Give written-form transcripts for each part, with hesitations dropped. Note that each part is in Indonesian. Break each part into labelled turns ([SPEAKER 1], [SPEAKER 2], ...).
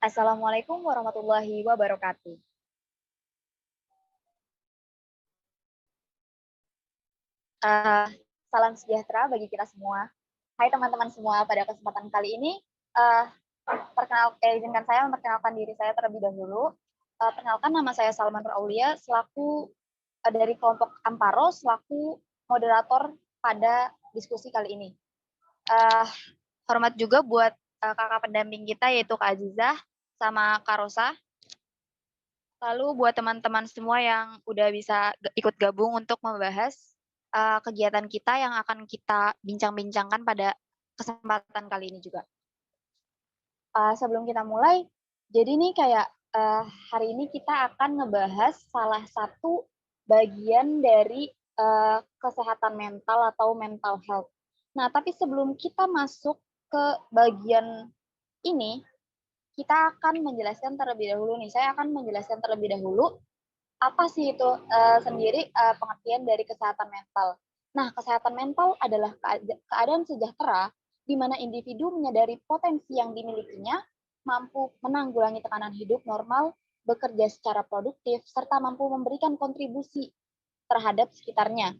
[SPEAKER 1] Assalamualaikum warahmatullahi wabarakatuh. Eh, Salam sejahtera bagi kita semua. Hai teman-teman semua, pada kesempatan kali ini eh, izinkan saya memperkenalkan diri saya terlebih dahulu. Perkenalkan, nama saya Salman Aulia selaku dari kelompok Amparo selaku moderator pada diskusi kali ini. Hormat juga buat kakak pendamping kita yaitu Kak Azizah sama Kak Rosa. Lalu buat teman-teman semua yang udah bisa ikut gabung untuk membahas kegiatan kita yang akan kita bincang-bincangkan pada kesempatan kali ini juga. Sebelum kita mulai, jadi nih kayak hari ini kita akan ngebahas salah satu bagian dari kesehatan mental atau mental health. Nah, tapi sebelum kita masuk ke bagian ini, kita akan menjelaskan terlebih dahulu nih. Saya akan menjelaskan terlebih dahulu apa sih itu sendiri pengertian dari kesehatan mental. Nah, kesehatan mental adalah keadaan sejahtera di mana individu menyadari potensi yang dimilikinya, mampu menanggulangi tekanan hidup normal, bekerja secara produktif, serta mampu memberikan kontribusi terhadap sekitarnya.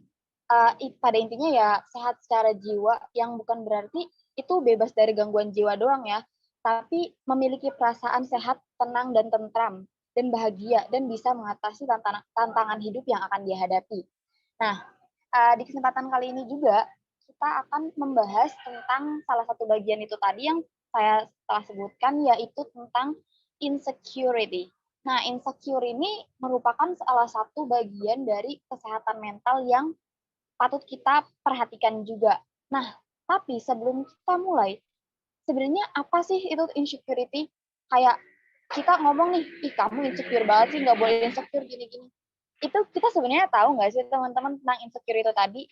[SPEAKER 1] Pada intinya ya sehat secara jiwa, yang bukan berarti itu bebas dari gangguan jiwa doang ya, tapi memiliki perasaan sehat, tenang, dan tentram, dan bahagia, dan bisa mengatasi tantangan hidup yang akan dia hadapi. Nah, di kesempatan kali ini juga kita akan membahas tentang salah satu bagian itu tadi yang saya telah sebutkan, yaitu tentang insecurity. Nah, insecure ini merupakan salah satu bagian dari kesehatan mental yang patut kita perhatikan juga. Nah, tapi sebelum kita mulai, sebenarnya apa sih itu insecurity? Kayak kita ngomong nih, ih kamu insecure banget sih, nggak boleh insecure gini-gini. Itu kita sebenarnya tahu nggak sih teman-teman tentang insecure itu tadi?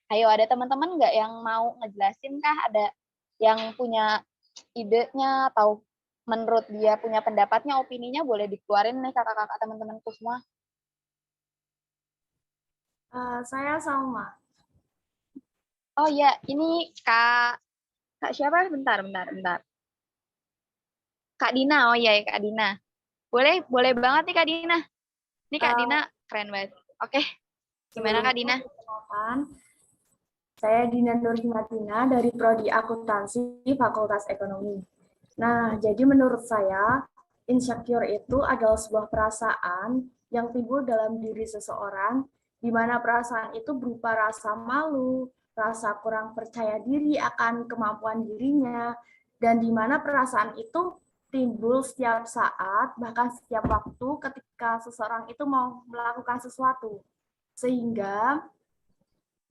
[SPEAKER 1] Ayo, ada teman-teman nggak yang mau ngejelasin kah? Ada yang punya idenya atau menurut dia punya pendapatnya, opininya, boleh dikeluarin nih kakak-kakak teman-temanku semua.
[SPEAKER 2] Saya Salma.
[SPEAKER 1] Oh iya, ini Kak siapa? Bentar. Kak Dina, oh iya Kak Dina. Boleh banget nih Kak Dina. Ini Kak Dina keren banget. Oke, gimana Kak Dina?
[SPEAKER 2] Saya Dina Nurhimatina dari Prodi Akuntansi Fakultas Ekonomi. Nah, jadi menurut saya, insecure itu adalah sebuah perasaan yang timbul dalam diri seseorang, di mana perasaan itu berupa rasa malu, rasa kurang percaya diri akan kemampuan dirinya, dan di mana perasaan itu timbul setiap saat, bahkan setiap waktu ketika seseorang itu mau melakukan sesuatu. Sehingga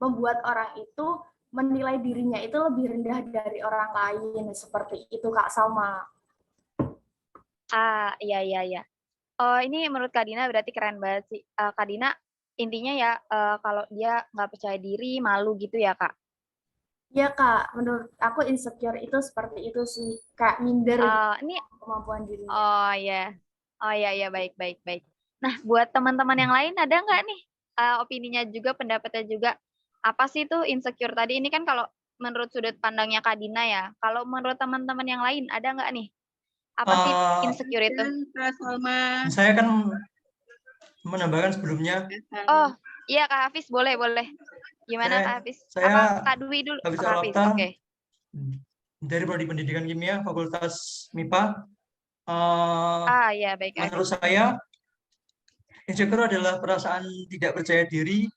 [SPEAKER 2] membuat orang itu menilai dirinya itu lebih rendah dari orang lain, seperti itu Kak Salma.
[SPEAKER 1] Iya. Oh, ini menurut Kak Dina berarti keren banget sih. Kak Dina intinya ya kalau dia nggak percaya diri, malu gitu ya Kak?
[SPEAKER 2] Iya Kak, menurut aku insecure itu seperti itu sih, Kak, minder
[SPEAKER 1] Ini
[SPEAKER 2] kemampuan dirinya.
[SPEAKER 1] oh ya, baik. Nah, buat teman-teman yang lain ada nggak nih opininya juga, pendapatnya juga? Apa sih itu insecure tadi? Ini kan kalau menurut sudut pandangnya Kak Dina ya. Kalau menurut teman-teman yang lain ada nggak nih? Apa sih insecure itu?
[SPEAKER 3] Saya kan menambahkan sebelumnya.
[SPEAKER 1] Oh, iya Kak Hafiz, boleh. Gimana Kak Hafiz? Apa Kak Dwi dulu?
[SPEAKER 3] Hafiz
[SPEAKER 1] Kak Hafiz, oke.
[SPEAKER 3] Dari Prodi Pendidikan Kimia, Fakultas MIPA.
[SPEAKER 1] Iya, baik.
[SPEAKER 3] Menurut saya, insecure adalah perasaan tidak percaya diri,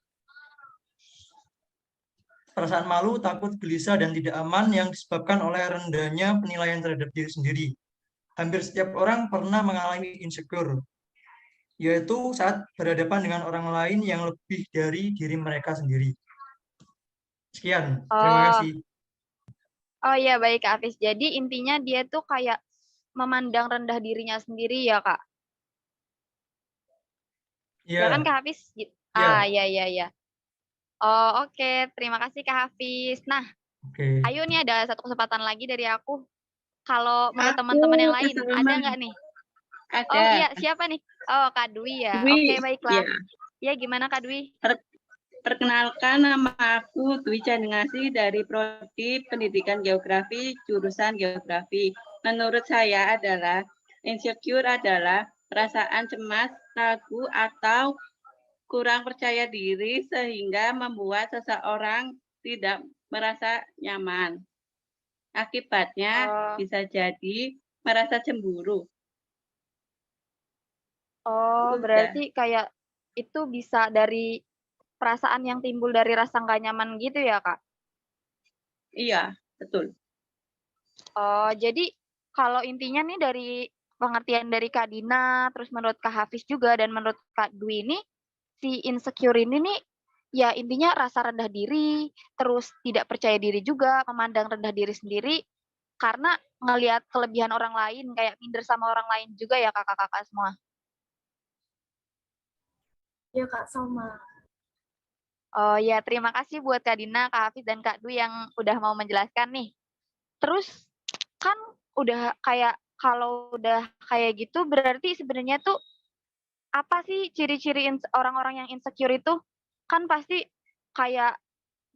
[SPEAKER 3] perasaan malu, takut, gelisah, dan tidak aman yang disebabkan oleh rendahnya penilaian terhadap diri sendiri. Hampir setiap orang pernah mengalami insecure, yaitu saat berhadapan dengan orang lain yang lebih dari diri mereka sendiri. Sekian, terima kasih.
[SPEAKER 1] Oh iya, baik Kak Hafiz. Jadi intinya dia tuh kayak memandang rendah dirinya sendiri ya Kak?
[SPEAKER 3] Iya.
[SPEAKER 1] Ya kan Kak Hafiz? Iya. Oh oke, terima kasih Kak Hafiz. Nah, ayo nih ada satu kesempatan lagi dari aku. Kalau menurut teman-teman yang lain, ada nggak nih?
[SPEAKER 4] Ada.
[SPEAKER 1] Oh iya, siapa nih? Oh, Kak Dwi ya. Oke, baiklah. Ya, gimana Kak Dwi?
[SPEAKER 4] Perkenalkan, nama aku Dwi Chandingasih dari Prodi Pendidikan Geografi, jurusan Geografi. menurut saya adalah insecure adalah perasaan cemas, ragu, atau kurang percaya diri sehingga membuat seseorang tidak merasa nyaman. Akibatnya
[SPEAKER 1] Oh,
[SPEAKER 4] bisa jadi merasa cemburu. Udah.
[SPEAKER 1] berarti kayak itu bisa dari perasaan yang timbul dari rasa nggak nyaman gitu ya, Kak?
[SPEAKER 4] Iya, betul.
[SPEAKER 1] Oh, jadi kalau intinya nih dari pengertian dari Kak Dina, terus menurut Kak Hafiz juga, dan menurut Kak Dwi ini, si insecure ini nih, ya intinya rasa rendah diri, terus tidak percaya diri juga, memandang rendah diri sendiri, karena ngelihat kelebihan orang lain, kayak minder sama orang lain juga ya kakak-kakak semua.
[SPEAKER 2] Ya Kak Salma.
[SPEAKER 1] Oh ya, terima kasih buat Kak Dina, Kak Hafiz, dan Kak Dwi yang udah mau menjelaskan nih. Terus kan udah kayak, kalau udah kayak gitu berarti sebenarnya tuh apa sih ciri-ciri orang-orang yang insecure itu? Kan pasti kayak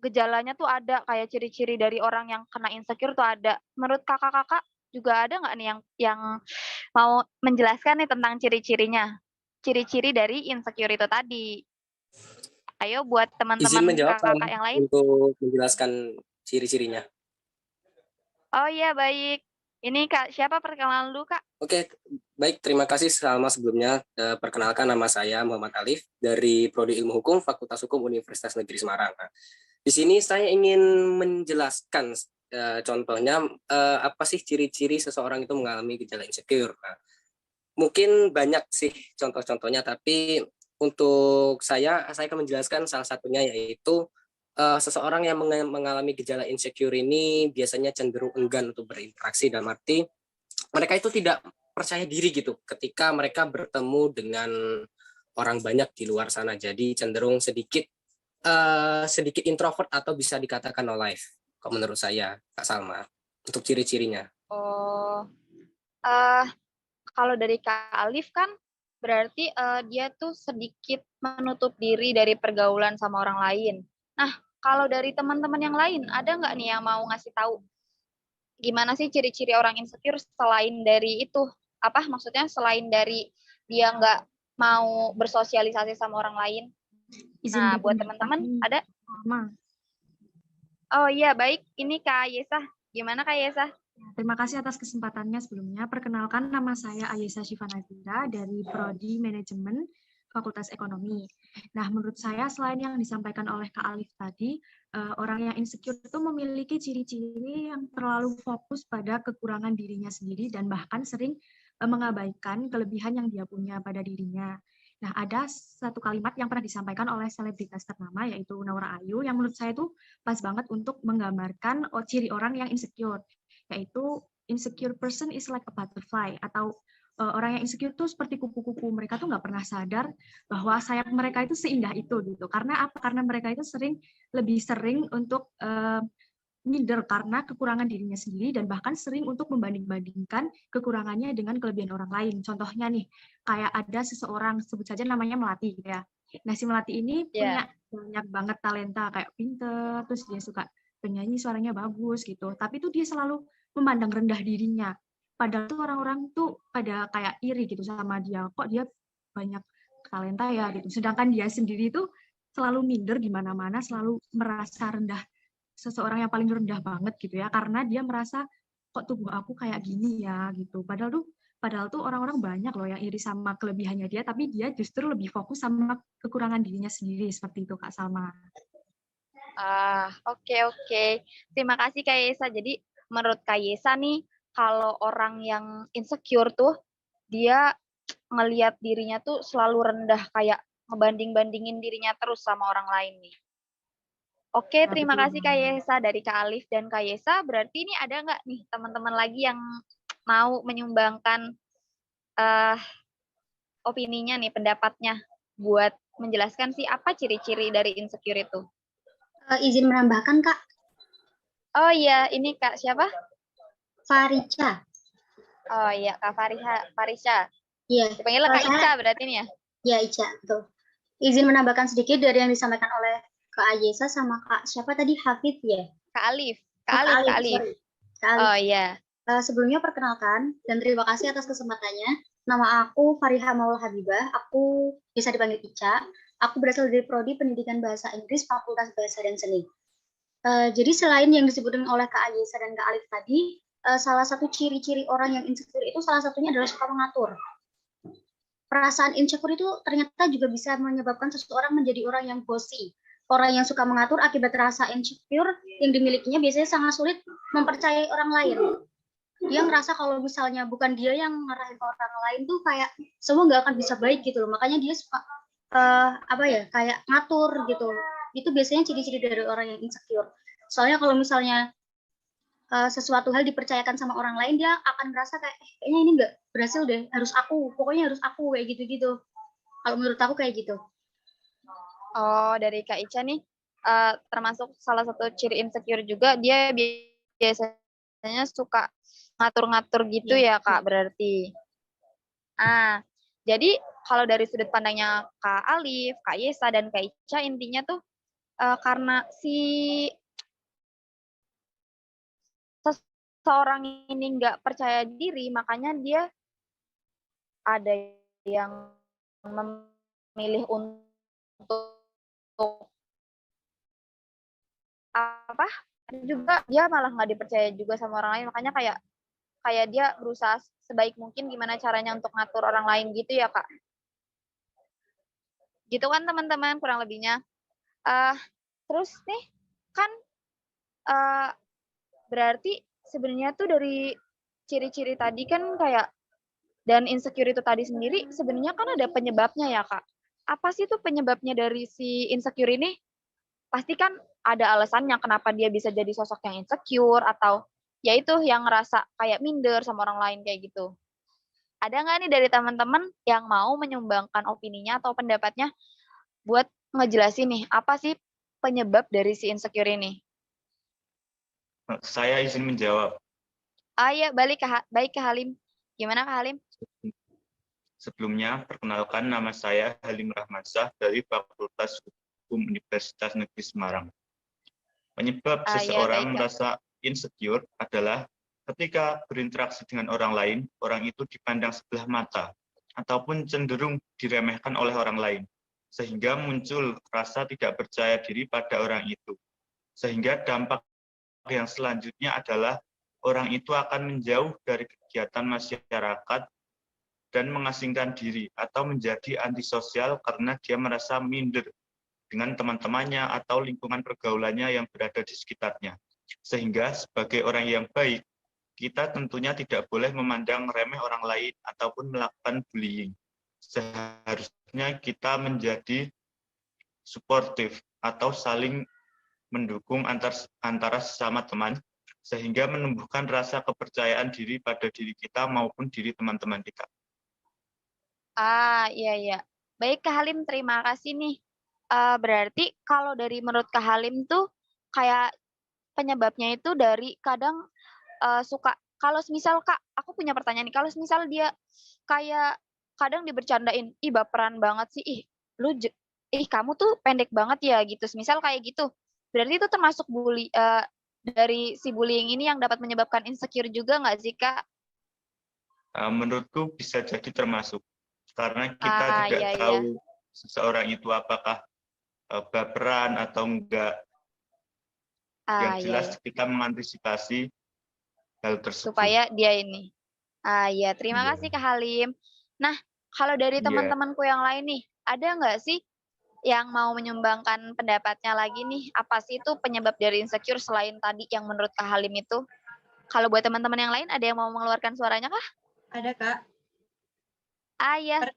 [SPEAKER 1] gejalanya tuh ada, kayak ciri-ciri dari orang yang kena insecure tuh ada. Menurut kakak-kakak juga ada nggak nih yang mau menjelaskan nih tentang ciri-cirinya? Ciri-ciri dari insecure itu tadi. Ayo buat
[SPEAKER 5] Izin
[SPEAKER 1] teman-teman
[SPEAKER 5] menjawab
[SPEAKER 1] kakak-kakak yang lain.
[SPEAKER 5] untuk menjelaskan ciri-cirinya.
[SPEAKER 1] Oh iya, baik. Ini Kak, siapa perkenalan dulu, Kak?
[SPEAKER 5] Oke, baik. Terima kasih Salma sebelumnya. Perkenalkan, nama saya Muhammad Alif dari Prodi Ilmu Hukum Fakultas Hukum Universitas Negeri Semarang. Nah, di sini saya ingin menjelaskan contohnya apa sih ciri-ciri seseorang itu mengalami gejala insecure. Nah, mungkin banyak sih contoh-contohnya, tapi untuk saya akan menjelaskan salah satunya, yaitu seseorang yang mengalami gejala insecure ini biasanya cenderung enggan untuk berinteraksi, dalam arti mereka itu tidak percaya diri gitu ketika mereka bertemu dengan orang banyak di luar sana. Jadi cenderung sedikit introvert atau bisa dikatakan no life. Kalau menurut saya, Kak Salma, untuk ciri-cirinya.
[SPEAKER 1] Oh, kalau dari Kak Alif kan berarti dia tuh sedikit menutup diri dari pergaulan sama orang lain. Nah, kalau dari teman-teman yang lain, ada nggak nih yang mau ngasih tahu gimana sih ciri-ciri orang insecure selain dari itu? Apa maksudnya selain dari dia nggak mau bersosialisasi sama orang lain? Nah, buat teman-teman ada? Oh iya, baik. Ini Kak Yesa. Gimana Kak Yesa?
[SPEAKER 6] Terima kasih atas kesempatannya sebelumnya. Perkenalkan, nama saya Ayesa Syifa Nazira dari Prodi Manajemen Fakultas Ekonomi. Nah, menurut saya selain yang disampaikan oleh Kak Alif tadi, orang yang insecure itu memiliki ciri-ciri yang terlalu fokus pada kekurangan dirinya sendiri dan bahkan sering mengabaikan kelebihan yang dia punya pada dirinya. Nah, ada satu kalimat yang pernah disampaikan oleh selebritas ternama, yaitu Naura Ayu, yang menurut saya itu pas banget untuk menggambarkan ciri orang yang insecure, yaitu insecure person is like a butterfly, atau orang yang insecure itu seperti kupu-kupu. Mereka tuh nggak pernah sadar bahwa sayap mereka itu seindah itu gitu. Karena apa? Karena mereka itu lebih sering untuk minder karena kekurangan dirinya sendiri, dan bahkan sering untuk membanding-bandingkan kekurangannya dengan kelebihan orang lain. Contohnya nih, kayak ada seseorang, sebut saja namanya Melati gitu ya. Nah, si Melati ini punya banyak banget talenta, kayak pinter, terus dia suka penyanyi, suaranya bagus gitu. Tapi tuh dia selalu memandang rendah dirinya. Padahal tuh orang-orang tuh pada kayak iri gitu sama dia. Kok dia banyak talenta ya gitu. Sedangkan dia sendiri tuh selalu minder di mana-mana, selalu merasa rendah, seseorang yang paling rendah banget gitu ya, karena dia merasa kok tubuh aku kayak gini ya gitu. Padahal tuh orang-orang banyak loh yang iri sama kelebihannya dia, tapi dia justru lebih fokus sama kekurangan dirinya sendiri, seperti itu Kak Salma.
[SPEAKER 1] Oke. Terima kasih Kak Yesa. Jadi menurut Kak Yesa nih, kalau orang yang insecure tuh dia ngelihat dirinya tuh selalu rendah, kayak ngebanding-bandingin dirinya terus sama orang lain nih. Oke, terima kasih Kak Yesa dari Kak Alif dan Kak Yesa. Berarti ini ada nggak nih teman-teman lagi yang mau menyumbangkan opininya nih, pendapatnya, buat menjelaskan sih apa ciri-ciri dari insecure itu?
[SPEAKER 7] Izin menambahkan Kak.
[SPEAKER 1] Oh iya, ini Kak siapa?
[SPEAKER 7] Farica.
[SPEAKER 1] Oh iya, Kak Farisha.
[SPEAKER 7] Iya.
[SPEAKER 1] Dipanggil Kak Ica berarti ini ya?
[SPEAKER 7] Iya, Ica, betul. Izin menambahkan sedikit dari yang disampaikan oleh Kak Ayesa sama Kak siapa tadi, Hafid ya?
[SPEAKER 1] Kak Alif.
[SPEAKER 7] Kak Alif.
[SPEAKER 1] Oh iya.
[SPEAKER 7] Sebelumnya perkenalkan dan terima kasih atas kesempatannya. Nama aku Fariha Maula Habibah, aku bisa dipanggil Ica. Aku berasal dari Prodi Pendidikan Bahasa Inggris Fakultas Bahasa dan Seni. Jadi selain yang disebutkan oleh Kak Ayesa dan Kak Alif tadi, salah satu ciri-ciri orang yang insecure itu salah satunya adalah suka mengatur. Perasaan insecure itu ternyata juga bisa menyebabkan seseorang menjadi orang yang bossy. Orang yang suka mengatur akibat rasa insecure yang dimilikinya biasanya sangat sulit mempercayai orang lain. Dia ngerasa kalau misalnya bukan dia yang ngarahin orang lain tuh kayak semua nggak akan bisa baik gitu loh. Makanya dia suka kayak ngatur gitu. Itu biasanya ciri-ciri dari orang yang insecure. Soalnya kalau misalnya sesuatu hal dipercayakan sama orang lain, dia akan merasa kayak kayaknya ini nggak berhasil deh, pokoknya harus aku kayak gitu-gitu. Kalau menurut aku kayak gitu.
[SPEAKER 1] Oh, dari Kak Ica nih, termasuk salah satu ciri insecure juga, dia biasanya suka ngatur-ngatur gitu ya, Kak, berarti. Jadi kalau dari sudut pandangnya Kak Alif, Kak Yesa, dan Kak Ica, intinya tuh karena si seseorang ini nggak percaya diri, makanya dia ada yang memilih untuk apa juga dia malah nggak dipercaya juga sama orang lain, makanya kayak dia berusaha sebaik mungkin gimana caranya untuk ngatur orang lain gitu ya, Kak. Gitu kan teman-teman kurang lebihnya. Terus nih kan berarti sebenarnya tuh dari ciri-ciri tadi kan kayak dan insecure itu tadi sendiri sebenarnya kan ada penyebabnya ya, Kak. Apa sih tuh penyebabnya dari si insecure ini? Pasti kan ada alasannya kenapa dia bisa jadi sosok yang insecure atau ya itu yang ngerasa kayak minder sama orang lain kayak gitu. Ada nggak nih dari teman-teman yang mau menyumbangkan opininya atau pendapatnya buat ngejelasin nih apa sih penyebab dari si insecure ini?
[SPEAKER 8] Saya izin menjawab.
[SPEAKER 1] Ya, baik Kak Halim. Gimana Kak Halim?
[SPEAKER 8] Sebelumnya, perkenalkan nama saya Halim Rahmansyah dari Fakultas Hukum Universitas Negeri Semarang. Penyebab seseorang merasa insecure adalah ketika berinteraksi dengan orang lain, orang itu dipandang sebelah mata ataupun cenderung diremehkan oleh orang lain, sehingga muncul rasa tidak percaya diri pada orang itu. Sehingga dampak yang selanjutnya adalah orang itu akan menjauh dari kegiatan masyarakat dan mengasingkan diri atau menjadi antisosial karena dia merasa minder dengan teman-temannya atau lingkungan pergaulannya yang berada di sekitarnya. Sehingga sebagai orang yang baik, kita tentunya tidak boleh memandang remeh orang lain ataupun melakukan bullying. Seharusnya kita menjadi suportif atau saling mendukung antara sesama teman, sehingga menumbuhkan rasa kepercayaan diri pada diri kita maupun diri teman-teman kita.
[SPEAKER 1] Iya. Baik Kak Halim, terima kasih nih. Berarti kalau dari menurut Kak Halim tuh kayak penyebabnya itu dari kadang suka kalau misal Kak, aku punya pertanyaan nih. Kalau misal dia kayak kadang dibercandain, ih baperan banget sih, kamu tuh pendek banget ya gitu. Misal kayak gitu. Berarti itu termasuk dari si bullying ini yang dapat menyebabkan insecure juga nggak sih Kak?
[SPEAKER 8] Menurutku bisa jadi termasuk. Karena kita tidak tahu seseorang itu apakah baperan atau enggak. Yang jelas kita mengantisipasi hal tersebut.
[SPEAKER 1] Supaya dia ini. Terima kasih Kak Halim. Nah, kalau dari teman-temanku yang lain nih, ada nggak sih yang mau menyumbangkan pendapatnya lagi nih? Apa sih itu penyebab dari insecure selain tadi yang menurut Kak Halim itu? Kalau buat teman-teman yang lain, ada yang mau mengeluarkan suaranya kah?
[SPEAKER 9] Ada, Kak.
[SPEAKER 1] Iya,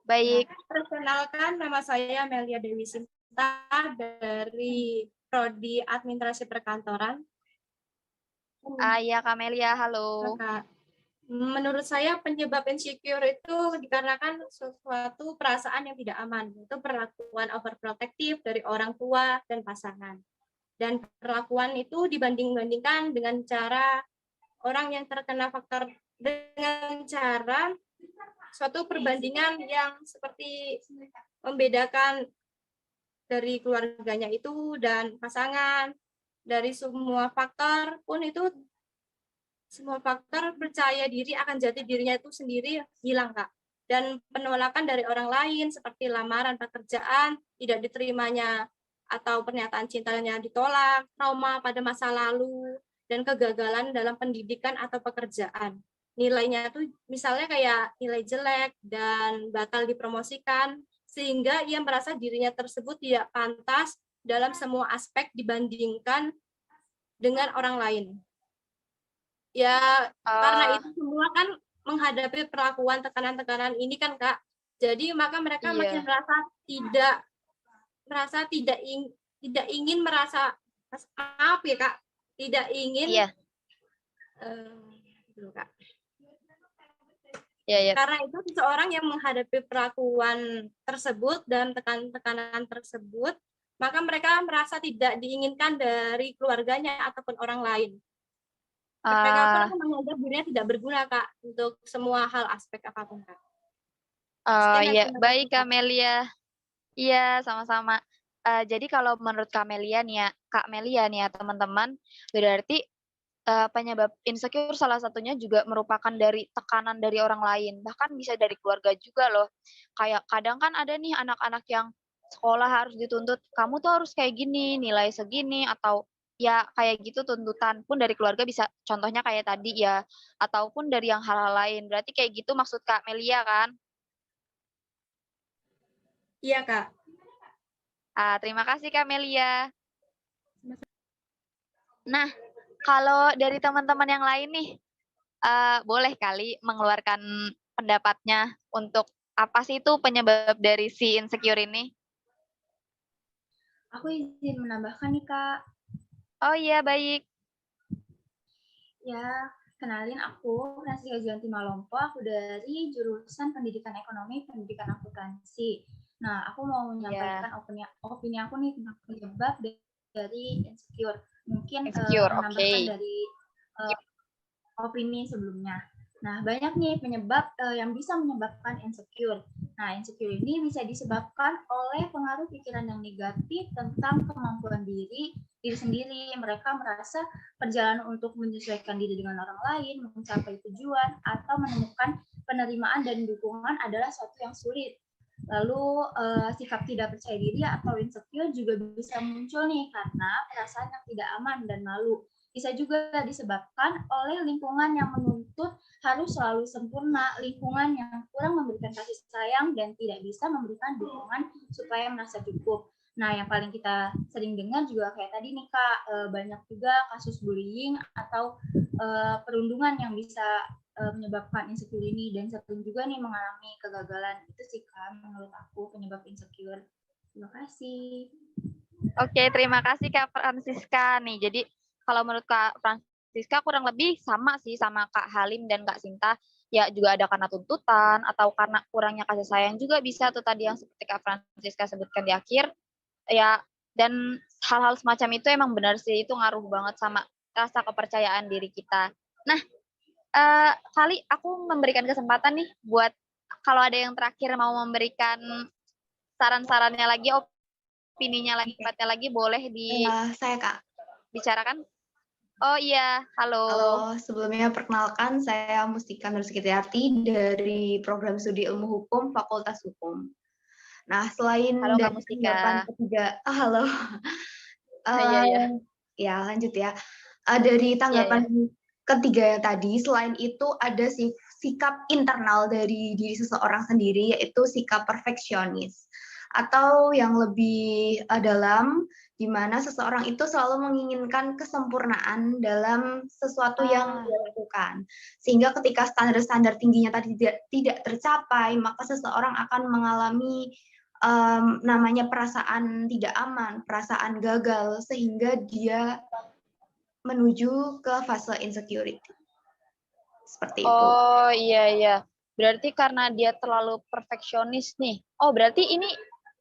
[SPEAKER 1] baik.
[SPEAKER 9] Perkenalkan, nama saya Melia Dewi Sinta dari Prodi Administrasi Perkantoran.
[SPEAKER 1] Iya, Kak Melia, halo.
[SPEAKER 9] Kak. Menurut saya penyebab insecure itu dikarenakan suatu perasaan yang tidak aman, itu perlakuan overprotective dari orang tua dan pasangan. Dan perlakuan itu dibanding-bandingkan dengan cara orang yang terkena faktor dengan cara suatu perbandingan yang seperti membedakan dari keluarganya itu dan pasangan, dari semua faktor pun itu semua faktor percaya diri akan jati dirinya itu sendiri hilang, Kak. Dan penolakan dari orang lain seperti lamaran pekerjaan, tidak diterimanya atau pernyataan cintanya ditolak, trauma pada masa lalu, dan kegagalan dalam pendidikan atau pekerjaan. Nilainya tuh misalnya kayak nilai jelek dan batal dipromosikan, sehingga ia merasa dirinya tersebut tidak pantas dalam semua aspek dibandingkan dengan orang lain. Ya, karena itu semua kan menghadapi perlakuan tekanan-tekanan ini kan, Kak. Jadi maka mereka makin merasa tidak ingin merasa, maaf ya Kak, tidak ingin Kak. Karena itu seseorang yang menghadapi perlakuan tersebut dan tekanan tersebut, maka mereka merasa tidak diinginkan dari keluarganya ataupun orang lain. Mereka pun akan menganggap dirinya tidak berguna, Kak, untuk semua hal aspek apapun, Kak.
[SPEAKER 1] Iya, baik Kak Melia. Iya, sama-sama. Jadi kalau menurut Kak Melia nih ya, teman-teman, berarti penyebab insecure salah satunya juga merupakan dari tekanan dari orang lain, bahkan bisa dari keluarga juga loh. Kayak kadang kan ada nih anak-anak yang sekolah harus dituntut, kamu tuh harus kayak gini, nilai segini, atau ya kayak gitu tuntutan pun dari keluarga bisa, contohnya kayak tadi ya, ataupun dari yang hal-hal lain. Berarti kayak gitu maksud Kak Melia kan?
[SPEAKER 9] Iya, Kak.
[SPEAKER 1] Terima kasih Kak Melia. Nah, kalau dari teman-teman yang lain nih, boleh kali mengeluarkan pendapatnya untuk apa sih itu penyebab dari si insecure ini?
[SPEAKER 7] Aku izin menambahkan nih, Kak.
[SPEAKER 1] Oh iya, baik.
[SPEAKER 7] Ya, kenalin aku Francisca Julianti Malompo, aku dari jurusan Pendidikan Ekonomi, Pendidikan Akuntansi. Nah, aku mau menyampaikan opini aku nih tentang penyebab dari insecure. Mungkin menambahkan dari opini sebelumnya. Nah, banyak nih penyebab yang bisa menyebabkan insecure. Nah, insecure ini bisa disebabkan oleh pengaruh pikiran yang negatif tentang kemampuan diri sendiri. Mereka merasa perjalanan untuk menyesuaikan diri dengan orang lain, mencapai tujuan, atau menemukan penerimaan dan dukungan adalah suatu yang sulit. Lalu sikap tidak percaya diri atau insecure juga bisa muncul nih karena perasaan yang tidak aman dan malu. Bisa juga disebabkan oleh lingkungan yang menuntut harus selalu sempurna, lingkungan yang kurang memberikan kasih sayang dan tidak bisa memberikan dukungan supaya merasa cukup. Nah, yang paling kita sering dengar juga kayak tadi nih Kak, banyak juga kasus bullying atau perundungan yang bisa menyebabkan insecure ini, dan sering juga nih mengalami kegagalan. Itu sih Kak menurut aku penyebab insecure. Terima kasih.
[SPEAKER 1] Oke, terima kasih Kak Francisca nih. Jadi kalau menurut Kak Francisca kurang lebih sama sih sama Kak Halim dan Kak Sinta. Ya juga ada karena tuntutan atau karena kurangnya kasih sayang juga bisa tuh tadi yang seperti Kak Francisca sebutkan di akhir. Ya, dan hal-hal semacam itu emang benar sih, itu ngaruh banget sama rasa kepercayaan diri kita. Nah, kali aku memberikan kesempatan nih buat kalau ada yang terakhir mau memberikan saran-sarannya lagi, opininya lagi, pendapatnya lagi, boleh
[SPEAKER 10] saya Kak.
[SPEAKER 1] Bicarakan. Oh iya, halo.
[SPEAKER 10] Halo, sebelumnya perkenalkan saya Mustika Nursikitiarti dari Program Studi Ilmu Hukum Fakultas Hukum. Nah, selain
[SPEAKER 1] halo,
[SPEAKER 10] dari tanggapan ketiga, halo. Ya, lanjut ya. Dari tanggapan ketiga tadi, selain itu ada sikap internal dari diri seseorang sendiri, yaitu sikap perfeksionis. Atau yang lebih dalam, di mana seseorang itu selalu menginginkan kesempurnaan dalam sesuatu yang dia lakukan. Sehingga ketika standar-standar tingginya tadi tidak tercapai, maka seseorang akan mengalami namanya perasaan tidak aman, perasaan gagal, sehingga dia menuju ke fase insecurity. Seperti itu.
[SPEAKER 1] Oh iya. Berarti karena dia terlalu perfeksionis nih. Oh berarti ini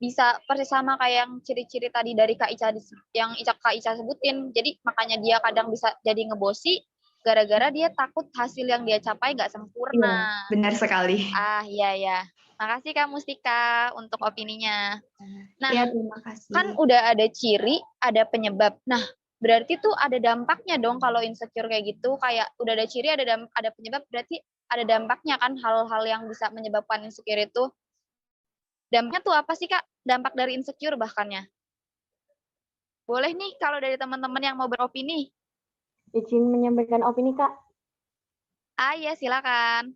[SPEAKER 1] bisa persis sama kayak yang ciri-ciri tadi dari Kak Ica yang Kak Ica sebutin. Jadi makanya dia kadang bisa jadi ngebosi gara-gara dia takut hasil yang dia capai nggak sempurna.
[SPEAKER 10] Iya, benar sekali.
[SPEAKER 1] Iya. Makasih Kak Mustika untuk opininya. Nah,
[SPEAKER 10] ya, terima kasih.
[SPEAKER 1] Kan udah ada ciri, ada penyebab. Nah, berarti tuh ada dampaknya dong kalau insecure kayak gitu, kayak udah ada ciri, ada penyebab, berarti ada dampaknya kan, hal-hal yang bisa menyebabkan insecure itu. Dampaknya tuh apa sih, Kak? Dampak dari insecure bahkannya. Boleh nih kalau dari teman-teman yang mau beropini.
[SPEAKER 11] Izin menyampaikan opini, Kak.
[SPEAKER 1] Iya, silakan.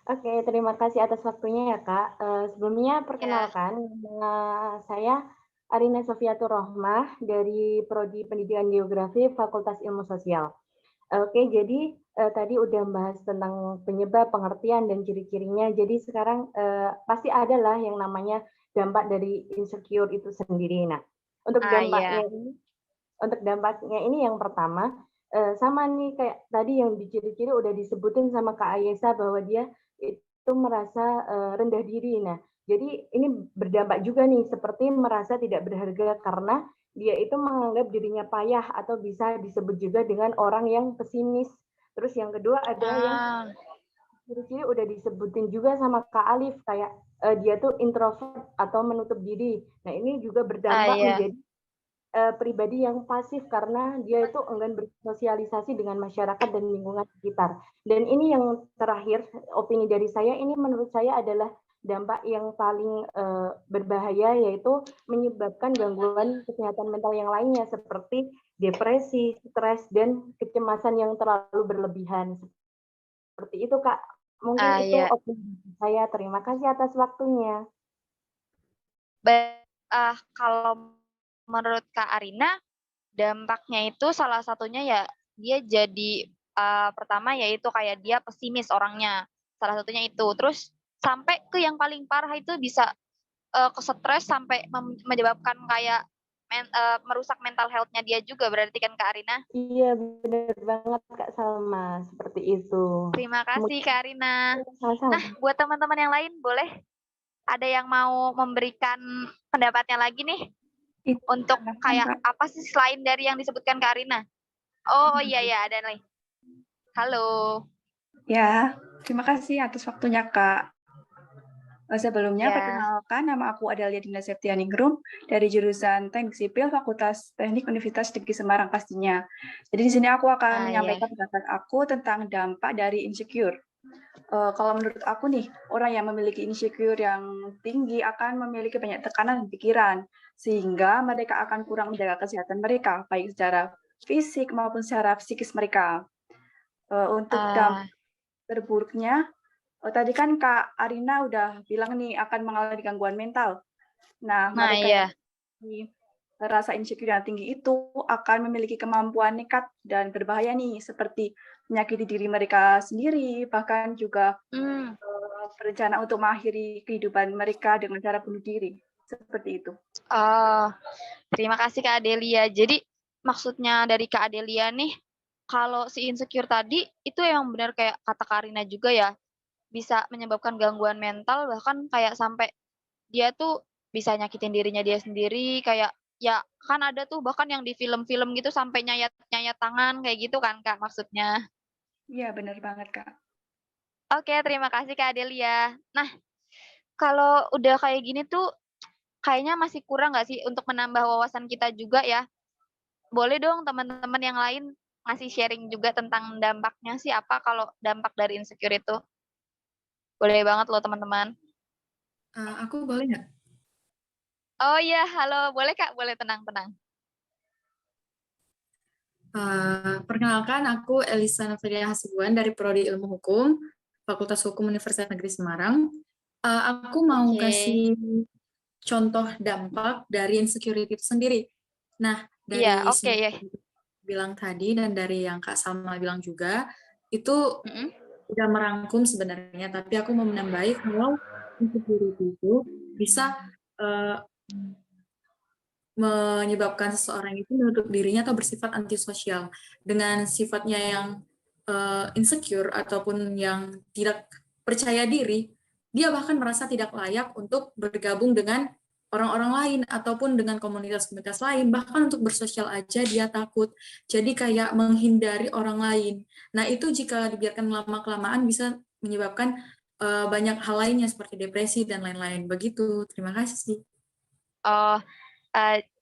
[SPEAKER 11] Oke, terima kasih atas waktunya ya, Kak. Sebelumnya perkenalkan, nama saya Arina Sofiatur Rohmah dari Prodi Pendidikan Geografi Fakultas Ilmu Sosial. Oke, jadi tadi udah bahas tentang penyebab, pengertian, dan ciri-cirinya. Jadi sekarang pasti ada lah yang namanya dampak dari insecure itu sendiri. Nah, untuk dampaknya ini yang pertama, sama nih kayak tadi yang di ciri-ciri udah disebutin sama Kak Ayesa bahwa dia itu merasa rendah diri. Nah, jadi ini berdampak juga nih seperti merasa tidak berharga karena dia itu menganggap dirinya payah atau bisa disebut juga dengan orang yang pesimis. Terus yang kedua ada yang ciri-ciri udah disebutin juga sama Kak Alif kayak dia tuh introvert atau menutup diri. Nah, ini juga berdampak menjadi pribadi yang pasif karena dia itu enggan bersosialisasi dengan masyarakat dan lingkungan sekitar. Dan ini yang terakhir, opini dari saya, ini menurut saya adalah dampak yang paling berbahaya, yaitu menyebabkan gangguan kesehatan mental yang lainnya seperti depresi, stres, dan kecemasan yang terlalu berlebihan. Seperti itu, Kak. Mungkin itu opini saya. Terima kasih atas waktunya.
[SPEAKER 1] Kalau menurut Kak Arina, dampaknya itu salah satunya ya dia jadi pertama yaitu kayak dia pesimis orangnya, salah satunya itu. Terus sampai ke yang paling parah itu bisa ke stres sampai menyebabkan kayak merusak mental health-nya dia juga, berarti kan Kak Arina?
[SPEAKER 11] Iya, benar banget Kak Salma, seperti itu.
[SPEAKER 1] Terima kasih Kak Arina. Nah, buat teman-teman yang lain boleh ada yang mau memberikan pendapatnya lagi nih? Untuk kayak apa sih selain dari yang disebutkan Kak Arina? Oh iya ada nih. Halo.
[SPEAKER 12] Ya, terima kasih atas waktunya Kak. Sebelumnya perkenalkan, nama aku Adalia Dinda Septianingrum dari jurusan Teknik Sipil Fakultas Teknik Universitas Negeri Semarang pastinya. Jadi di sini aku akan menyampaikan pendapat aku tentang dampak dari insecure. Kalau menurut aku nih, orang yang memiliki insecure yang tinggi akan memiliki banyak tekanan di pikiran, sehingga mereka akan kurang menjaga kesehatan mereka, baik secara fisik maupun secara psikis mereka. Untuk dampak terburuknya, tadi kan Kak Arina udah bilang nih akan mengalami gangguan mental. Nah, mereka yang rasa insecure yang tinggi itu akan memiliki kemampuan nekat dan berbahaya nih, seperti menyakiti diri mereka sendiri, bahkan juga berencana untuk mengakhiri kehidupan mereka dengan cara bunuh diri. Seperti itu.
[SPEAKER 1] Terima kasih Kak Adelia. Jadi maksudnya dari Kak Adelia nih, kalau si insecure tadi itu emang benar kayak kata Kak Arina juga ya, bisa menyebabkan gangguan mental, bahkan kayak sampai dia tuh bisa nyakitin dirinya dia sendiri, kayak ya kan ada tuh bahkan yang di film-film gitu sampai nyayat tangan kayak gitu kan Kak maksudnya.
[SPEAKER 12] Iya benar banget Kak.
[SPEAKER 1] Oke, terima kasih Kak Adelia. Nah, kalau udah kayak gini tuh kayaknya masih kurang nggak sih untuk menambah wawasan kita juga ya? Boleh dong teman-teman yang lain ngasih sharing juga tentang dampaknya sih apa kalau dampak dari insecure itu? Boleh banget loh teman-teman.
[SPEAKER 13] Aku boleh nggak?
[SPEAKER 1] Oh iya, halo. Boleh Kak, boleh tenang-tenang.
[SPEAKER 13] Perkenalkan, aku Elisa Nafria Hasibuan dari Prodi Ilmu Hukum, Fakultas Hukum Universitas Negeri Semarang. Aku mau kasih contoh dampak dari insecurity itu sendiri. Nah, dari bilang tadi dan dari yang Kak Salma bilang juga, itu udah merangkum sebenarnya, tapi aku mau menambahi kalau insecurity itu bisa menyebabkan seseorang itu menutup dirinya atau bersifat antisosial. Dengan sifatnya yang insecure ataupun yang tidak percaya diri, dia bahkan merasa tidak layak untuk bergabung dengan orang-orang lain ataupun dengan komunitas-komunitas lain, bahkan untuk bersosial aja dia takut. Jadi kayak menghindari orang lain. Nah, itu jika dibiarkan lama-kelamaan bisa menyebabkan banyak hal lainnya seperti depresi dan lain-lain. Begitu. Terima kasih.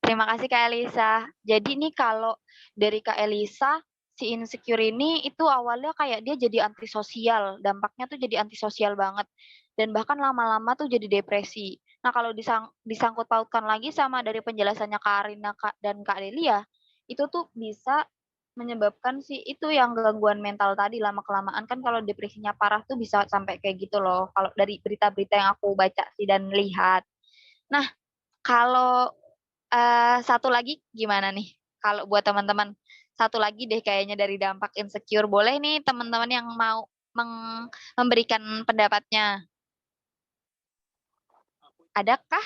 [SPEAKER 1] Terima kasih Kak Elisa. Jadi nih kalau dari Kak Elisa, si insecure ini itu awalnya kayak dia jadi antisosial, dampaknya tuh jadi antisosial banget. Dan bahkan lama-lama tuh jadi depresi. Nah kalau disangkut pautkan lagi sama dari penjelasannya Kak Arina dan Kak Delia, itu tuh bisa menyebabkan si itu yang gangguan mental tadi lama-kelamaan kan kalau depresinya parah tuh bisa sampai kayak gitu loh. Kalau dari berita-berita yang aku baca sih dan lihat. Nah, kalau satu lagi gimana nih? Kalau buat teman-teman, satu lagi deh kayaknya dari dampak insecure. Boleh nih teman-teman yang mau memberikan pendapatnya. Adakah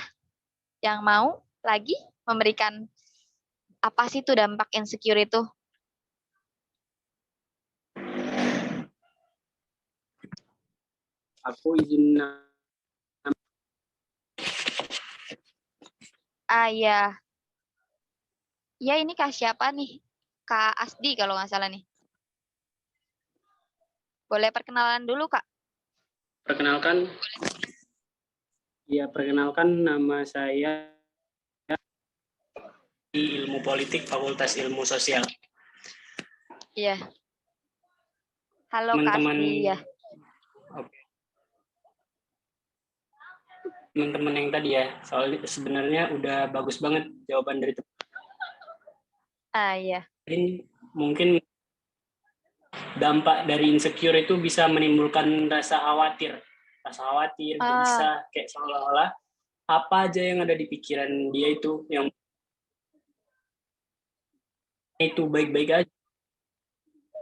[SPEAKER 1] yang mau lagi memberikan apa sih itu dampak insecure itu?
[SPEAKER 14] Aku izin.
[SPEAKER 1] Ya. Ya ini Kak siapa nih? Kak Asdi kalau nggak salah nih. Boleh perkenalan dulu Kak?
[SPEAKER 14] Perkenalkan. Ya, perkenalkan nama saya di Ilmu Politik Fakultas Ilmu Sosial.
[SPEAKER 1] Iya. Halo
[SPEAKER 14] Teman-teman.
[SPEAKER 1] Kak Asdi ya.
[SPEAKER 14] Oke. Teman-teman yang tadi ya, soalnya sebenarnya udah bagus banget jawaban dari teman.
[SPEAKER 1] Iya.
[SPEAKER 14] Mungkin dampak dari insecure itu bisa menimbulkan rasa khawatir, gelisah, kayak seolah-olah apa aja yang ada di pikiran dia itu yang itu baik-baik aja,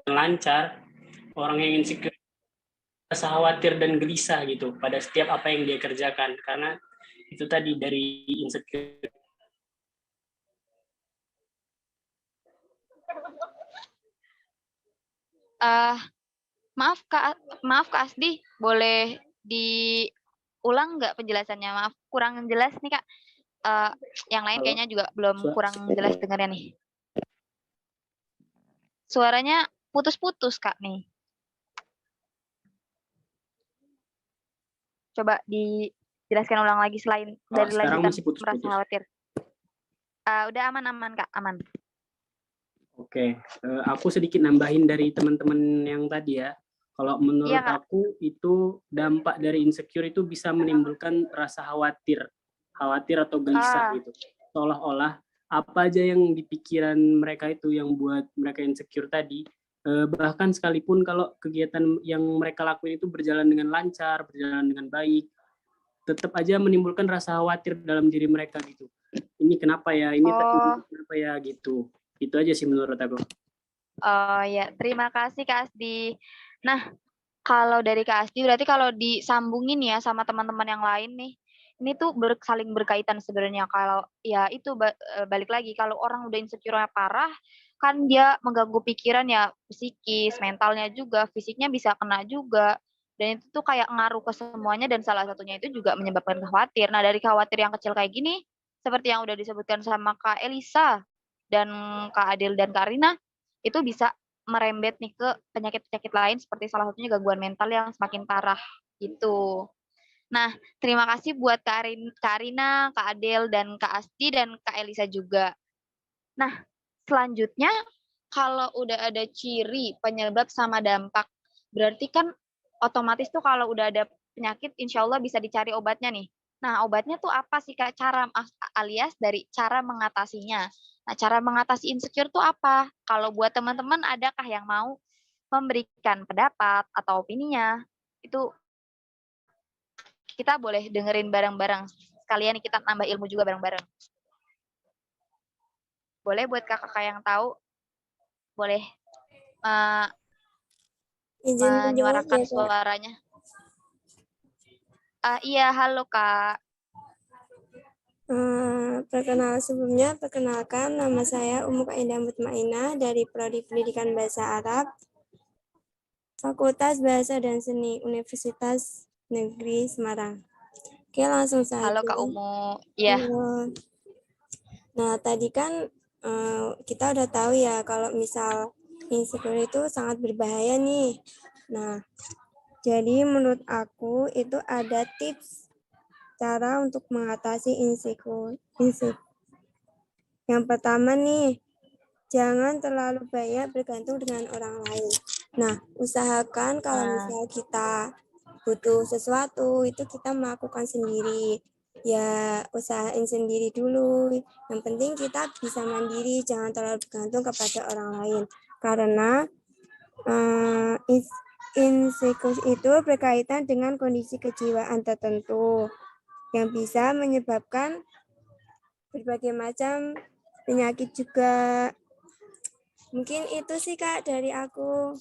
[SPEAKER 14] lancar. Orang yang insecure rasa khawatir dan gelisah gitu pada setiap apa yang dia kerjakan, karena itu tadi dari insecure.
[SPEAKER 1] Maaf Kak Asdi, boleh diulang nggak penjelasannya? Maaf, kurang jelas nih Kak. Yang lain kayaknya juga belum kurang jelas dengarnya nih. Suaranya putus-putus Kak nih. Coba dijelaskan ulang lagi selain dari lanjutan merasa khawatir. Udah aman Kak, aman.
[SPEAKER 14] Oke, aku sedikit nambahin dari teman-teman yang tadi ya. Kalau menurut aku itu dampak dari insecure itu bisa menimbulkan rasa khawatir atau gelisah gitu. Seolah-olah apa aja yang di pikiran mereka itu yang buat mereka insecure tadi, bahkan sekalipun kalau kegiatan yang mereka lakuin itu berjalan dengan lancar, berjalan dengan baik, tetap aja menimbulkan rasa khawatir dalam diri mereka gitu. Ini kenapa ya? Ini kenapa ya gitu. Itu aja sih menurut aku.
[SPEAKER 1] Oh ya, terima kasih Kak Asdi. Nah, kalau dari Kak Asdi berarti kalau disambungin ya sama teman-teman yang lain nih, ini tuh saling berkaitan sebenarnya. Kalau ya itu balik lagi, kalau orang udah insecure-nya parah, kan dia mengganggu pikiran ya psikis, mentalnya juga, fisiknya bisa kena juga. Dan itu tuh kayak ngaruh ke semuanya dan salah satunya itu juga menyebabkan khawatir. Nah, dari khawatir yang kecil kayak gini, seperti yang udah disebutkan sama Kak Elisa dan Kak Adil dan Kak Rina, itu bisa merembet nih ke penyakit-penyakit lain seperti salah satunya gangguan mental yang semakin parah gitu. Nah, terima kasih buat Kak Rina, Kak Adel, dan Kak Asti, dan Kak Elisa juga. Nah, selanjutnya kalau udah ada ciri penyebab sama dampak, berarti kan otomatis tuh kalau udah ada penyakit, insya Allah bisa dicari obatnya nih. Nah, obatnya tuh apa sih Kak? Alias dari cara mengatasinya. Nah, cara mengatasi insecure tuh apa? Kalau buat teman-teman, adakah yang mau memberikan pendapat atau opininya? Itu kita boleh dengerin bareng-bareng. Sekalian kita nambah ilmu juga bareng-bareng. Boleh buat kakak yang tahu, boleh menyuarakan ya, suaranya. Iya, halo Kak.
[SPEAKER 15] Perkenalkan nama saya Umu Kaidah Mutmainah dari Prodi Pendidikan Bahasa Arab, Fakultas Bahasa dan Seni Universitas Negeri Semarang. Oke, langsung saja.
[SPEAKER 1] Halo Kak Umu. Iya.
[SPEAKER 15] Nah, tadi kan kita udah tahu ya kalau misal insecure itu sangat berbahaya nih. Nah, jadi menurut aku itu ada tips cara untuk mengatasi insecure. Yang pertama nih, jangan terlalu banyak bergantung dengan orang lain. Nah, usahakan kalau misalnya kita butuh sesuatu, itu kita melakukan sendiri. Ya, usahain sendiri dulu. Yang penting kita bisa mandiri, jangan terlalu bergantung kepada orang lain. Karena insecure itu berkaitan dengan kondisi kejiwaan tertentu yang bisa menyebabkan berbagai macam penyakit juga. Mungkin itu sih Kak dari aku.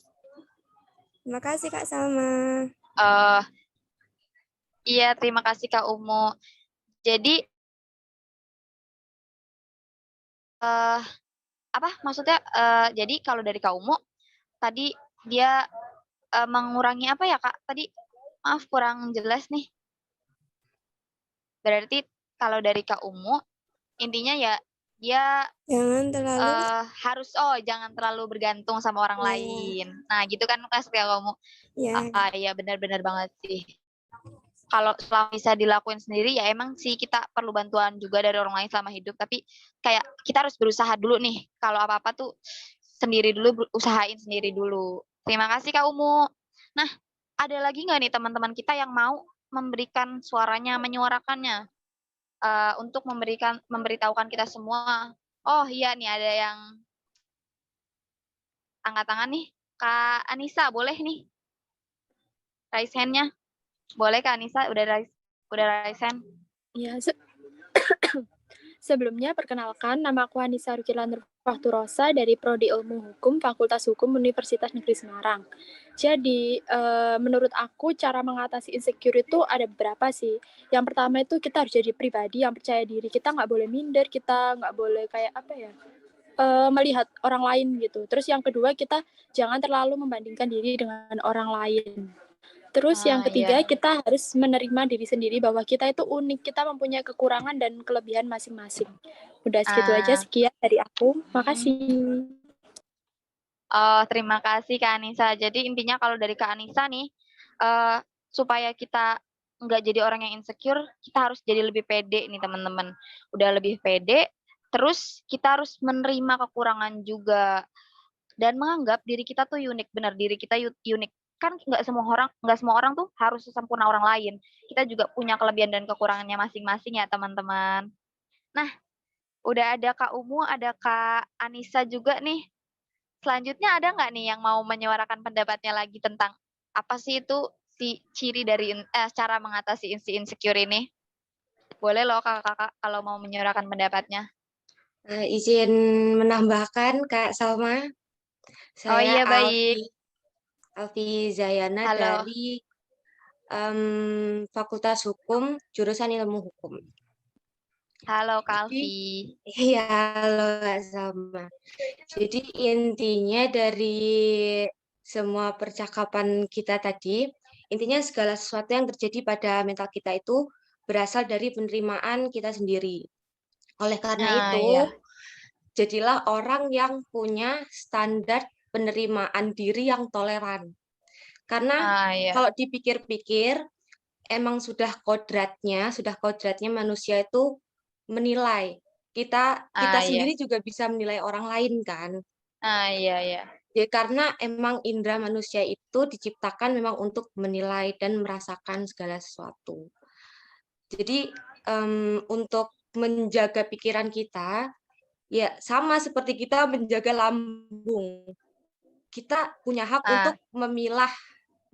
[SPEAKER 15] Terima kasih Kak Salma.
[SPEAKER 1] Iya, terima kasih Kak Umu. Jadi apa maksudnya? Jadi kalau dari Kak Umu tadi dia mengurangi apa ya Kak? Tadi maaf kurang jelas nih. Berarti kalau dari Kak Umu intinya ya dia
[SPEAKER 15] jangan terlalu
[SPEAKER 1] jangan terlalu bergantung sama orang lain. Nah, gitu kan Mas kamu. Iya benar-benar banget sih. Kalau selama bisa dilakuin sendiri ya emang sih kita perlu bantuan juga dari orang lain selama hidup, tapi kayak kita harus berusaha dulu nih. Kalau apa-apa tuh sendiri dulu, usahain sendiri dulu. Terima kasih Kak Umu. Nah, ada lagi nggak nih teman-teman kita yang mau memberikan suaranya, menyuarakannya? Untuk memberitahukan kita semua. Oh iya nih ada yang angkat tangan nih. Kak Anissa boleh nih raise hand-nya. Boleh Kak Anissa udah raise hand.
[SPEAKER 16] Ya, sebelumnya perkenalkan nama aku Anissa Rukila Nurfahturosa dari Prodi Ilmu Hukum Fakultas Hukum Universitas Negeri Semarang. Jadi, menurut aku cara mengatasi insecure itu ada beberapa sih. Yang pertama itu kita harus jadi pribadi yang percaya diri. Kita nggak boleh minder, kita nggak boleh kayak apa ya, melihat orang lain gitu. Terus yang kedua, kita jangan terlalu membandingkan diri dengan orang lain. Terus yang ketiga, kita harus menerima diri sendiri bahwa kita itu unik, kita mempunyai kekurangan dan kelebihan masing-masing. Udah segitu aja, sekian dari aku. Makasih.
[SPEAKER 1] Terima kasih Kak Anissa. Jadi intinya kalau dari Kak Anissa nih, supaya kita nggak jadi orang yang insecure, kita harus jadi lebih pede nih teman-teman. Udah lebih pede, terus kita harus menerima kekurangan juga. Dan menganggap diri kita tuh unik, benar diri kita unik. Kan nggak semua orang tuh harus sesempurna orang lain. Kita juga punya kelebihan dan kekurangannya masing-masing ya teman-teman. Nah, udah ada Kak Umu, ada Kak Anissa juga nih. Selanjutnya ada nggak nih yang mau menyuarakan pendapatnya lagi tentang apa sih itu si ciri dari cara mengatasi insecure ini? Boleh loh kakak-kakak kalau mau menyuarakan pendapatnya.
[SPEAKER 17] Izin menambahkan Kak Salma.
[SPEAKER 1] Oh iya baik.
[SPEAKER 17] Alfi Zayana dari Fakultas Hukum, jurusan Ilmu Hukum.
[SPEAKER 1] Halo Kak Alfi.
[SPEAKER 17] Iya, halo Kak Salma. Jadi intinya dari semua percakapan kita tadi, intinya segala sesuatu yang terjadi pada mental kita itu berasal dari penerimaan kita sendiri. Oleh karena itu, jadilah orang yang punya standar penerimaan diri yang toleran. Karena kalau dipikir-pikir, emang sudah kodratnya manusia itu menilai. Kita sendiri juga bisa menilai orang lain kan.
[SPEAKER 1] Iya.
[SPEAKER 17] Ya, karena emang indera manusia itu diciptakan memang untuk menilai dan merasakan segala sesuatu. Jadi untuk menjaga pikiran kita, ya sama seperti kita menjaga lambung. Kita punya hak untuk memilah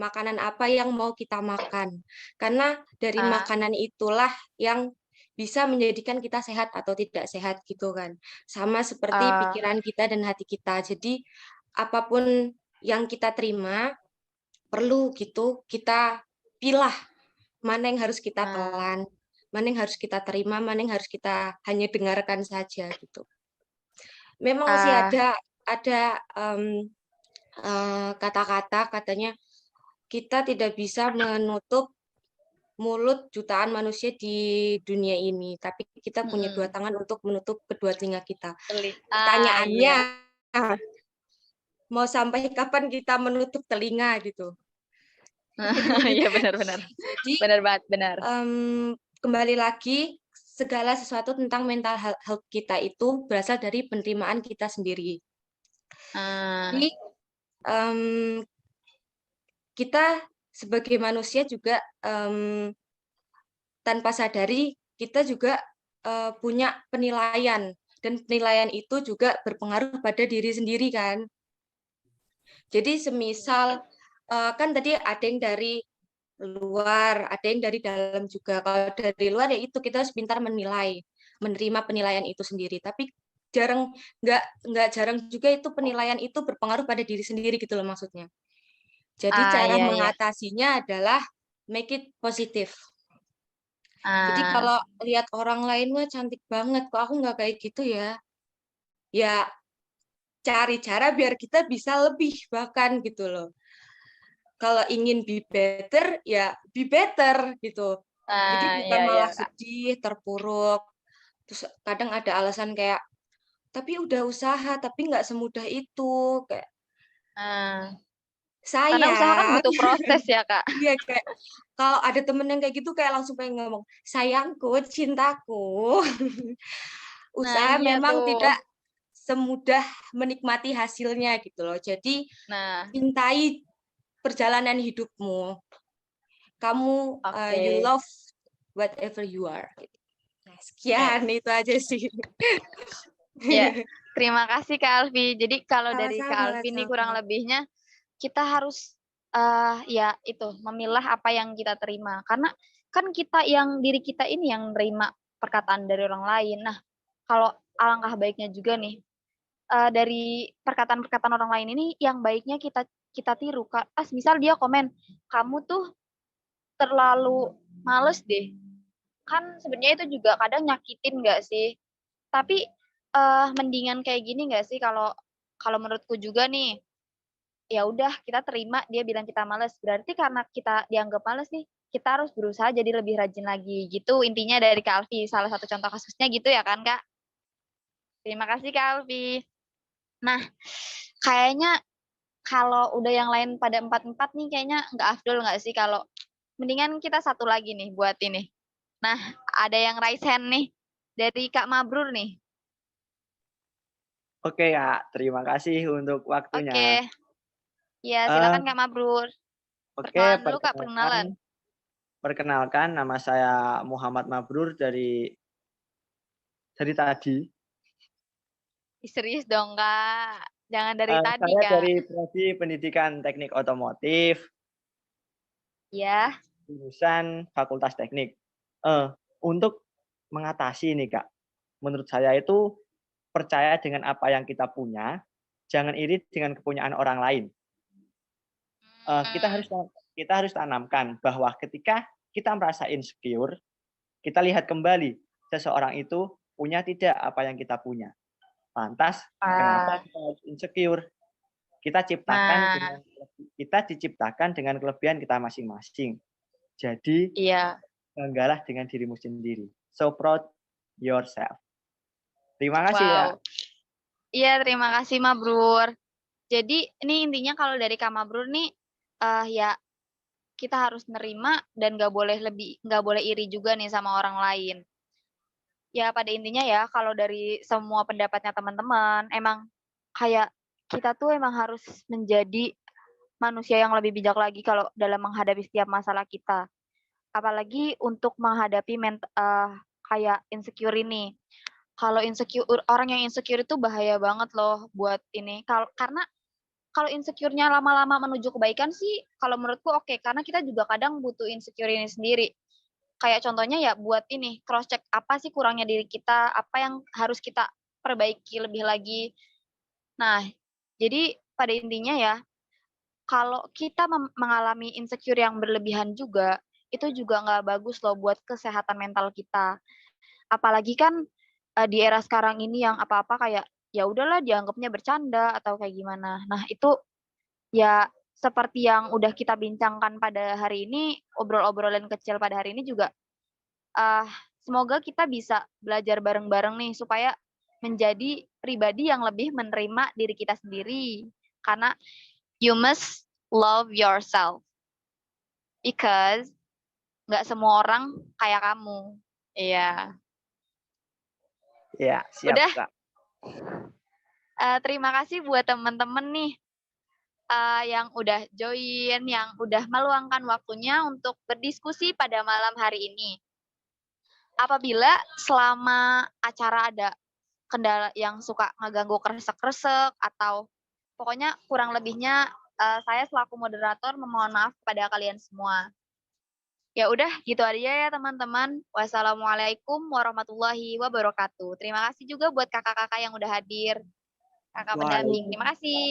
[SPEAKER 17] makanan apa yang mau kita makan. Karena dari makanan itulah yang bisa menjadikan kita sehat atau tidak sehat gitu kan. Sama seperti pikiran kita dan hati kita. Jadi apapun yang kita terima perlu gitu kita pilah mana yang harus kita telan, mana yang harus kita terima, mana yang harus kita hanya dengarkan saja gitu. Memang sih ada katanya kita tidak bisa menutup mulut jutaan manusia di dunia ini, tapi kita punya dua tangan untuk menutup kedua telinga kita. Pertanyaannya, mau sampai kapan kita menutup telinga gitu?
[SPEAKER 1] Iya benar.
[SPEAKER 17] Jadi
[SPEAKER 1] benar banget, benar.
[SPEAKER 17] Kembali lagi segala sesuatu tentang mental health kita itu berasal dari penerimaan kita sendiri. Jadi kita sebagai manusia juga tanpa sadari kita juga punya penilaian, dan penilaian itu juga berpengaruh pada diri sendiri kan. Jadi semisal kan tadi ada yang dari luar, ada yang dari dalam juga. Kalau dari luar ya itu kita harus pintar menilai, menerima penilaian itu sendiri. Tapi nggak jarang juga itu penilaian itu berpengaruh pada diri sendiri gitu loh maksudnya. Jadi cara mengatasinya adalah make it positif. Jadi kalau lihat orang lain wah cantik banget, kok aku nggak kayak gitu ya. Ya cari cara biar kita bisa lebih bahkan gitu loh. Kalau ingin be better, ya be better gitu. Jadi bukan malah sedih, terpuruk. Terus kadang ada alasan kayak, tapi udah usaha, tapi nggak semudah itu. Kayak,
[SPEAKER 1] Karena usaha kan butuh proses ya, Kak.
[SPEAKER 17] Iya, kayak kalau ada temen yang kayak gitu kayak langsung pengen ngomong, sayangku, cintaku. Usaha memang tidak semudah menikmati hasilnya gitu loh. Jadi cintai perjalanan hidupmu. Kamu you love whatever you are. Nah, sekian itu aja sih.
[SPEAKER 1] Ya, terima kasih Kak Alfi. Jadi kalau dari Kak Alfi ini kurang lebihnya kita harus ya itu memilah apa yang kita terima. Karena kan diri kita ini yang nerima perkataan dari orang lain. Nah, kalau alangkah baiknya juga nih dari perkataan-perkataan orang lain ini yang baiknya kita tiru. Pas misal dia komen, kamu tuh terlalu males deh. Kan sebenarnya itu juga kadang nyakitin nggak sih? Tapi mendingan kayak gini nggak sih kalau menurutku juga nih, ya udah kita terima dia bilang kita males. Berarti karena kita dianggap males nih, kita harus berusaha jadi lebih rajin lagi. Gitu intinya dari Kak Alfi. Salah satu contoh kasusnya gitu ya kan, Kak? Terima kasih Kak Alfi. Nah, kayaknya kalau udah yang lain pada 4-4 nih kayaknya nggak afdol nggak sih kalau mendingan kita satu lagi nih buat ini. Nah, ada yang raise hand nih dari Kak Mabrur nih.
[SPEAKER 18] Oke Kak, terima kasih untuk waktunya.
[SPEAKER 1] Oke. Ya, silakan Kak Mabrur. Perkenalan dulu Kak, perkenalan.
[SPEAKER 18] Perkenalkan, nama saya Muhammad Mabrur dari tadi.
[SPEAKER 1] Serius dong Kak, jangan dari tadi
[SPEAKER 18] saya
[SPEAKER 1] Kak.
[SPEAKER 18] dari Prodi Pendidikan Teknik Otomotif.
[SPEAKER 1] Ya.
[SPEAKER 18] Jurusan Fakultas Teknik. Untuk mengatasi ini Kak, menurut saya itu percaya dengan apa yang kita punya, jangan iri dengan kepunyaan orang lain. Kita harus tanamkan bahwa ketika kita merasa insecure, kita lihat kembali seseorang itu punya tidak apa yang kita punya. Lantas kenapa kita harus insecure? Kita diciptakan dengan kelebihan kita masing-masing. Jadi banggalah dengan dirimu sendiri. So proud yourself. Terima kasih ya.
[SPEAKER 1] Iya, terima kasih Mabrur. Jadi ini intinya kalau dari Kak Mabrur nih ya kita harus nerima dan nggak boleh iri juga nih sama orang lain. Ya pada intinya ya kalau dari semua pendapatnya teman-teman emang kayak kita tuh emang harus menjadi manusia yang lebih bijak lagi kalau dalam menghadapi setiap masalah kita. Apalagi untuk menghadapi kayak insecure ini. Kalau orang yang insecure itu bahaya banget loh buat ini. Karena kalau insecure-nya lama-lama menuju kebaikan sih, kalau menurutku oke, karena kita juga kadang butuh insecure ini sendiri. Kayak contohnya ya buat ini, cross check apa sih kurangnya diri kita, apa yang harus kita perbaiki lebih lagi. Nah, jadi pada intinya ya, kalau kita mengalami insecure yang berlebihan juga, itu juga nggak bagus loh buat kesehatan mental kita. Apalagi kan di era sekarang ini yang apa-apa kayak ya udahlah dianggapnya bercanda atau kayak gimana. Nah, itu ya seperti yang udah kita bincangkan pada hari ini, obrolan kecil pada hari ini juga semoga kita bisa belajar bareng-bareng nih supaya menjadi pribadi yang lebih menerima diri kita sendiri. Karena you must love yourself. Because nggak semua orang kayak kamu. Iya.
[SPEAKER 18] Ya, siap,
[SPEAKER 1] Udah.
[SPEAKER 18] Kak.
[SPEAKER 1] Terima kasih buat teman-teman nih yang udah join, yang udah meluangkan waktunya untuk berdiskusi pada malam hari ini. Apabila selama acara ada kendala yang suka ngeganggu kresek-kresek atau pokoknya kurang lebihnya saya selaku moderator memohon maaf kepada kalian semua. Ya udah gitu aja ya teman-teman. Wassalamualaikum warahmatullahi wabarakatuh. Terima kasih juga buat kakak-kakak yang udah hadir. Kakak pendamping, terima kasih.